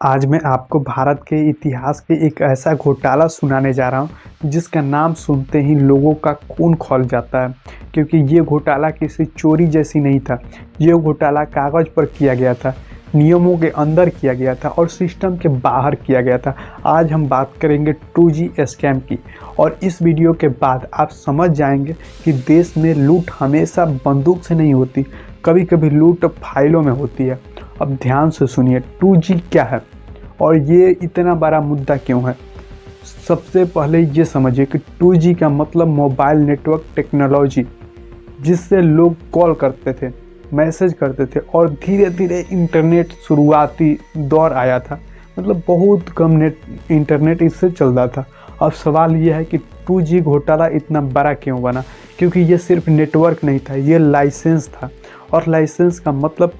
आज मैं आपको भारत के इतिहास के एक ऐसा घोटाला सुनाने जा रहा हूँ जिसका नाम सुनते ही लोगों का खून खौल जाता है। क्योंकि ये घोटाला किसी चोरी जैसी नहीं था। ये घोटाला कागज़ पर किया गया था, नियमों के अंदर किया गया था और सिस्टम के बाहर किया गया था। आज हम बात करेंगे 2G स्कैम की और इस वीडियो के बाद आप समझ जाएंगे कि देश में लूट हमेशा बंदूक से नहीं होती, कभी कभी लूट फाइलों में होती है। अब ध्यान से सुनिए 2G क्या है और ये इतना बड़ा मुद्दा क्यों है। सबसे पहले ये समझिए कि 2G का मतलब मोबाइल नेटवर्क टेक्नोलॉजी, जिससे लोग कॉल करते थे, मैसेज करते थे और धीरे धीरे इंटरनेट शुरुआती दौर आया था। मतलब बहुत कम इंटरनेट इससे चलता था। अब सवाल यह है कि 2G घोटाला इतना बड़ा क्यों बना, क्योंकि ये सिर्फ नेटवर्क नहीं था, ये लाइसेंस था। और लाइसेंस का मतलब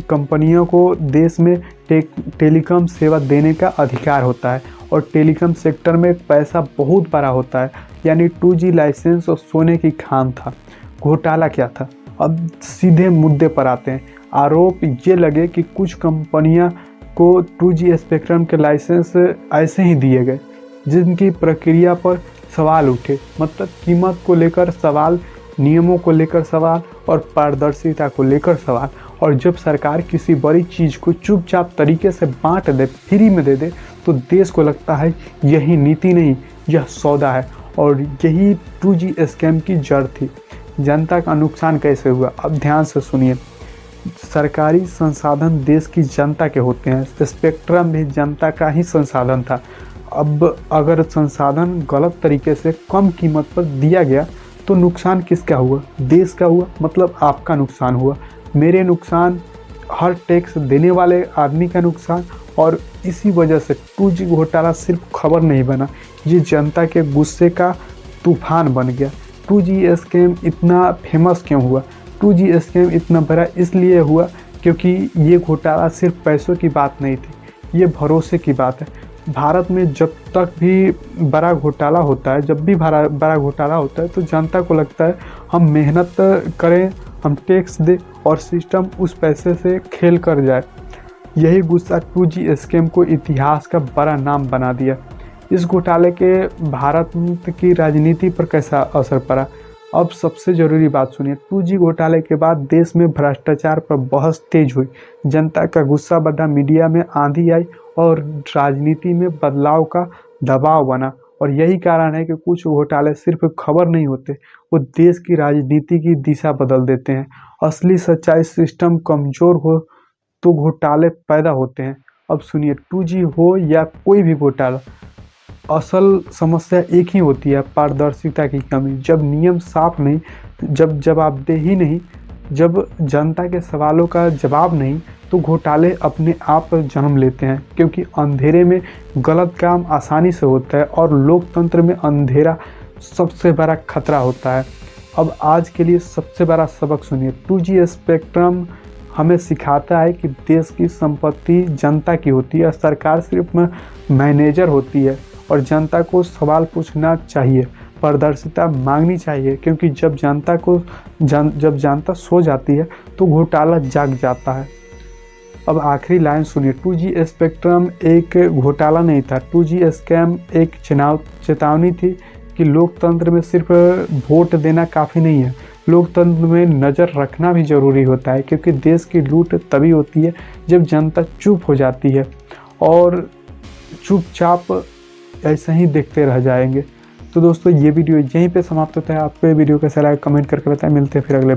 कंपनियों को देश में टेलीकॉम सेवा देने का अधिकार होता है और टेलीकॉम सेक्टर में पैसा बहुत बड़ा होता है। यानी 2G लाइसेंस और सोने की खान था। घोटाला क्या था? अब सीधे मुद्दे पर आते हैं। आरोप ये लगे कि कुछ कंपनियां को 2G स्पेक्ट्रम के लाइसेंस ऐसे ही दिए गए जिनकी प्रक्रिया पर सवाल उठे। मतलब कीमत को लेकर सवाल, नियमों को लेकर सवाल और पारदर्शिता को लेकर सवाल। और जब सरकार किसी बड़ी चीज़ को चुपचाप तरीके से बांट दे, फ्री में दे दे, तो देश को लगता है यही नीति नहीं, यह सौदा है। और यही 2G स्कैम की जड़ थी। जनता का नुकसान कैसे हुआ, अब ध्यान से सुनिए। सरकारी संसाधन देश की जनता के होते हैं, स्पेक्ट्रम भी जनता का ही संसाधन था। अब अगर संसाधन गलत तरीके से कम कीमत पर दिया गया तो नुकसान किसका हुआ? देश का हुआ। मतलब आपका नुकसान हुआ, मेरे नुकसान, हर टैक्स देने वाले आदमी का नुकसान। और इसी वजह से 2G घोटाला सिर्फ खबर नहीं बना, ये जनता के गुस्से का तूफान बन गया। 2G स्कैम इतना फेमस क्यों हुआ? 2G स्कैम इतना बड़ा इसलिए हुआ क्योंकि ये घोटाला सिर्फ पैसों की बात नहीं थी, ये भरोसे की बात है। भारत में जब तक भी बड़ा घोटाला होता है, जब भी बड़ा घोटाला होता है तो जनता को लगता है हम मेहनत करें, हम टैक्स दें और सिस्टम उस पैसे से खेल कर जाए। यही गुस्सा 2G स्कैम को इतिहास का बड़ा नाम बना दिया। इस घोटाले के भारत की राजनीति पर कैसा असर पड़ा? अब सबसे ज़रूरी बात सुनिए। 2G घोटाले के बाद देश में भ्रष्टाचार पर बहस तेज हुई, जनता का गुस्सा बढ़ा, मीडिया में आंधी आई और राजनीति में बदलाव का दबाव बना। और यही कारण है कि कुछ घोटाले सिर्फ खबर नहीं होते, वो देश की राजनीति की दिशा बदल देते हैं। असली सच्चाई, सिस्टम कमज़ोर हो तो घोटाले पैदा होते हैं। अब सुनिए, 2G हो या कोई भी घोटाला, असल समस्या एक ही होती है, पारदर्शिता की कमी। जब नियम साफ नहीं, जब जवाबदेही नहीं, जब जनता के सवालों का जवाब नहीं, तो घोटाले अपने आप जन्म लेते हैं। क्योंकि अंधेरे में गलत काम आसानी से होता है और लोकतंत्र में अंधेरा सबसे बड़ा खतरा होता है। अब आज के लिए सबसे बड़ा सबक सुनिए। 2G स्पेक्ट्रम हमें सिखाता है कि देश की संपत्ति जनता की होती है, सरकार सिर्फ मैनेजर होती है और जनता को सवाल पूछना चाहिए, पारदर्शिता मांगनी चाहिए। क्योंकि जब जनता सो जाती है तो घोटाला जाग जाता है। अब आखिरी लाइन सुनिए। 2G स्पेक्ट्रम एक घोटाला नहीं था, 2G स्कैम एक चेतावनी थी कि लोकतंत्र में सिर्फ वोट देना काफ़ी नहीं है, लोकतंत्र में नज़र रखना भी ज़रूरी होता है। क्योंकि देश की लूट तभी होती है जब जनता चुप हो जाती है और चुपचाप ऐसे ही देखते रह जाएंगे। तो दोस्तों, ये वीडियो यहीं पे समाप्त होता है। आपको ये वीडियो कैसा लगा कमेंट करके बताएं। मिलते हैं फिर अगले